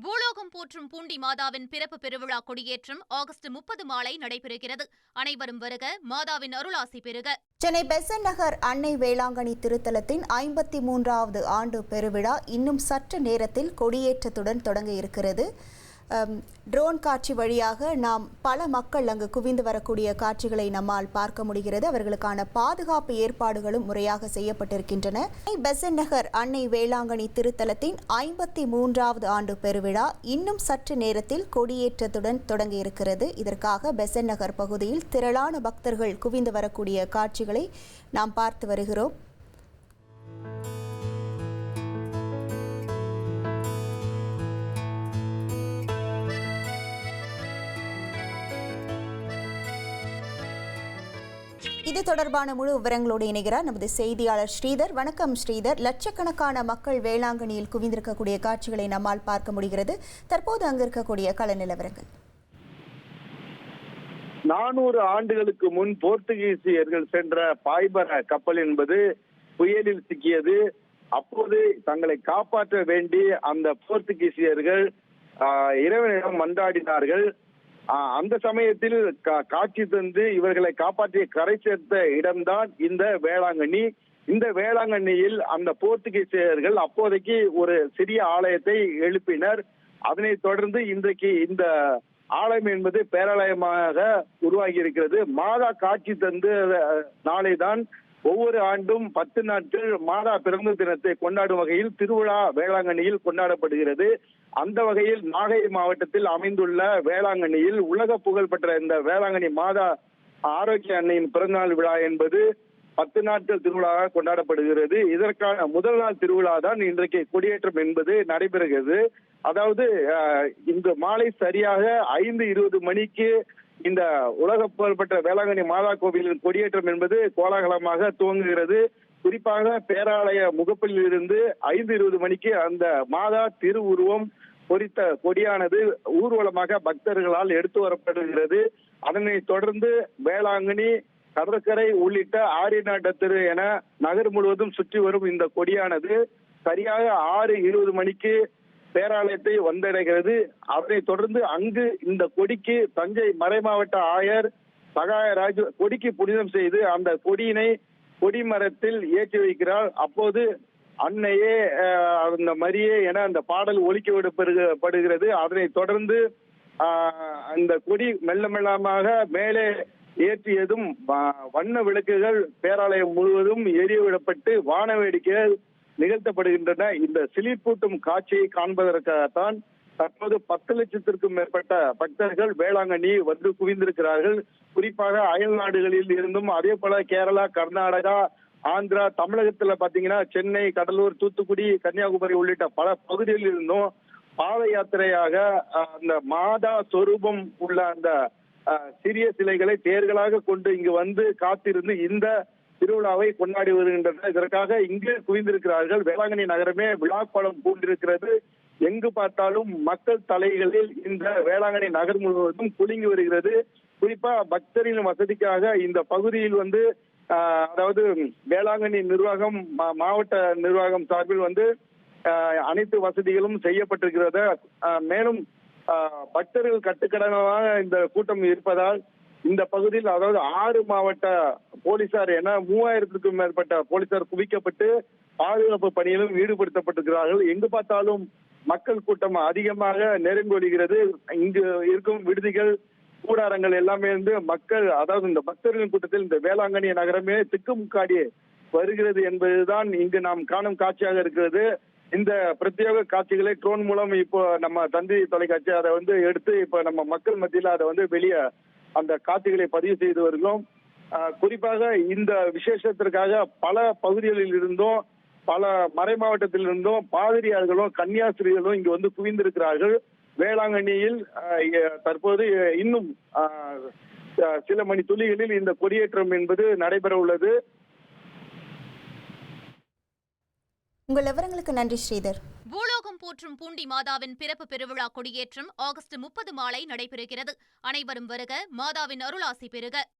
பூலோகம் போற்றும் பூண்டி மாதாவின் பிறப்பு பெருவிழா கொடியேற்றம் ஆகஸ்ட் 30 மாலை நடைபெறுகிறது. அனைவரும் வருக, மாதாவின் அருளாசி பெறுக. சென்னை பெசன்ட் நகர் அன்னை வேளாங்கண்ணி திருத்தலத்தின் 53வது ஆண்டு பெருவிழா இன்னும் சற்று நேரத்தில் கொடியேற்றத்துடன் தொடங்க இருக்கிறது. ட்ரோன் காட்சி வழியாக நாம் பல மக்கள் அங்கு குவிந்து வரக்கூடிய காட்சிகளை நம்மால் பார்க்க முடிகிறது. அவர்களுக்கான பாதுகாப்பு ஏற்பாடுகளும் முறையாக செய்யப்பட்டிருக்கின்றன. பெசன்ட் நகர் அன்னை வேளாங்கண்ணி திருத்தலத்தின் 53வது ஆண்டு பெருவிழா இன்னும் சற்று நேரத்தில் கொடியேற்றத்துடன் தொடங்க இருக்கிறது. இதற்காக பெசன்ட் நகர் பகுதியில் திரளான பக்தர்கள் குவிந்து வரக்கூடிய காட்சிகளை நாம் பார்த்து வருகிறோம். இது தொடர்பான முழு விவரங்களோடு இணைகிறார் நமது செய்தியாளர் ஸ்ரீதர். வணக்கம் ஸ்ரீதர். லட்சக்கணக்கான மக்கள் வேளாங்கண்ணியில் குவிந்திருக்கக்கூடிய காட்சிகளை நம்மால் பார்க்க முடிகிறது. தற்போது அங்கு இருக்கக்கூடிய கள நிலவரங்கள். 400 ஆண்டுகளுக்கு முன் போர்த்துகீசியர்கள் சென்ற பாய்மர கப்பல் என்பது புயலில் சிக்கியது. அப்போது தங்களை காப்பாற்ற வேண்டி அந்த போர்த்துகீசியர்கள் இறைவனிடம் மன்றாடினார்கள். அந்த சமயத்தில் காட்சி தந்து இவர்களை காப்பாற்றிய கரை சேர்த்த இடம்தான் இந்த வேளாங்கண்ணி. இந்த வேளாங்கண்ணியில் அந்த போர்த்துகீசியர்கள் அப்போதைக்கு ஒரு சிறிய ஆலயத்தை எழுப்பினர். அதனைத் தொடர்ந்து இன்றைக்கு இந்த ஆலயம் என்பது பேராலயமாக உருவாகி இருக்கிறது. மாதா காட்சி தந்து நாளைதான் ஒவ்வொரு ஆண்டும் 10 நாட்கள் மாதா பிறந்த தினத்தை கொண்டாடும் வகையில் திருவிழா வேளாங்கண்ணியில் கொண்டாடப்படுகிறது. அந்த வகையில் நாகை மாவட்டத்தில் அமைந்துள்ள வேளாங்கண்ணியில் உலக புகழ்பெற்ற இந்த வேளாங்கண்ணி மாதா ஆரோக்கிய அன்னையின் பிறந்தநாள் விழா என்பது 10 நாட்கள் திருவிழாவாக கொண்டாடப்படுகிறது. இதற்கான முதல் நாள் திருவிழா தான் இன்றைக்கு கொடியேற்றம் என்பது நடைபெறுகிறது. அதாவது இன்று மாலை சரியாக 5:20 மணிக்கு இந்த உலக புகழ்பெற்ற வேளாங்கண்ணி மாதா கோவிலின் கொடியேற்றம் என்பது கோலாகலமாக துவங்குகிறது. குறிப்பாக பேராலய முகப்பில் இருந்து 5:20 மணிக்கு அந்த மாதா திருவுருவம் பொறித்த கொடியானது ஊர்வலமாக பக்தர்களால் எடுத்து வரப்படுகிறது. அதனைத் தொடர்ந்து வேளாங்கண்ணி, கடற்கரை உள்ளிட்ட ஆரியநாட்ட தெரு என நகர் முழுவதும் சுற்றி வரும் இந்த கொடியானது சரியாக 6:20 மணிக்கு பேராலயத்தை வந்தடைகிறது. அதனைத் தொடர்ந்து அங்கு இந்த கொடிக்கு தஞ்சை மறைமாவட்ட ஆயர் சகாயராஜ் கொடிக்கு புனிதம் செய்து அந்த கொடியினை கொடிமரத்தில் ஏற்றி வைக்கிறார். அப்போது அன்னையே அந்த மரியே என அந்த பாடல் ஒலிக்க விடப்படுகிறது. அதனைத் தொடர்ந்து அந்த கொடி மெல்ல மெல்லமாக மேலே ஏற்றியதும் வண்ண விளக்குகள் பேராலயம் முழுவதும் எரிய விடப்பட்டு வான வேடிக்கைகள் நிகழ்த்தப்படுகின்றன. இந்த சிலிர்ப்பூட்டும் காட்சியை காண்பதற்காகத்தான் தற்போது 10 லட்சத்திற்கும் மேற்பட்ட பக்தர்கள் வேளாங்கண்ணி வந்து குவிந்திருக்கிறார்கள். குறிப்பாக அயல் நாடுகளில் இருந்தும், அதே போல கேரளா, கர்நாடகா, ஆந்திரா, தமிழகத்துல பாத்தீங்கன்னா சென்னை, கடலூர், தூத்துக்குடி, கன்னியாகுமரி உள்ளிட்ட பல பகுதிகளில் இருந்தும் பாத யாத்திரையாக அந்த மாதா சொரூபம் உள்ள அந்த சிறிய சிலைகளை தேர்களாக கொண்டு இங்கு வந்து காத்திருந்து இந்த திருவிழாவை கொண்டாடி வருகின்றனர். இதற்காக இங்கு குவிந்திருக்கிறார்கள். வேளாங்கண்ணி நகரமே விழாக்கோலம் பூண்டிருக்கிறது. எங்கு பார்த்தாலும் மக்கள் தலைகளில் இந்த வேளாங்கண்ணி நகர் முழுவதும் குலுங்கி வருகிறது. குறிப்பா பக்தரின் வசதிக்காக இந்த பகுதியில் வந்து அதாவது வேளாங்கண்ணி நிர்வாகம், மாவட்ட நிர்வாகம் சார்பில் வந்து அனைத்து வசதிகளும் செய்யப்பட்டிருக்கிறது. மேலும் பக்தர்கள் கட்டுக்கடனாக இந்த கூட்டம் இருப்பதால் இந்த பகுதியில் அதாவது 6 மாவட்ட போலீசார் என 3000க்கும் மேற்பட்ட போலீசார் குவிக்கப்பட்டு பாதுகாப்பு பணியிலும் ஈடுபடுத்தப்பட்டிருக்கிறார்கள். எங்கு பார்த்தாலும் மக்கள் கூட்டம் அதிகமாக நெருங்கொள்கிறது. இங்கு இருக்கும் விடுதிகள், கூடாரங்கள் எல்லாமே இருந்து மக்கள், அதாவது இந்த பக்தர்களின் கூட்டத்தில் இந்த வேளாங்கண்ணி நகரமே திக்குமுக்காடி வருகிறது என்பதுதான் இங்கு நாம் காணும் காட்சியாக இருக்கிறது. இந்த பிரத்யேக காட்சிகளை ட்ரோன் மூலம் இப்போ நம்ம தந்தி தொலைக்காட்சி அதை வந்து எடுத்து இப்ப நம்ம மக்கள் மத்தியில் அதை வந்து வெளியே அந்த காட்சிகளை பதிவு செய்து வருகிறோம். குறிப்பாக இந்த விசேஷத்திற்காக பல பகுதிகளில் இருந்தும், பல மறை மாவட்டத்தில் இருந்தும் பாதிரியார்களும் கன்னியாஸ்திரிகளும் இங்கு வந்து குவிந்திருக்கிறார்கள். வேளாங்கண்ணியில் தற்போது இன்னும் சில மணி துளிகளில் இந்த கொடியேற்றம் என்பது நடைபெற உள்ளது. உங்கள் விவரங்களுக்கு நன்றி ஸ்ரீதர். பூலோகம் போற்றும் பூண்டி மாதாவின் பிறப்பு பெருவிழா கொடியேற்றம் ஆகஸ்ட் 30 மாலை நடைபெறுகிறது. அனைவரும் வருக, மாதாவின் அருளாசி பெறுக.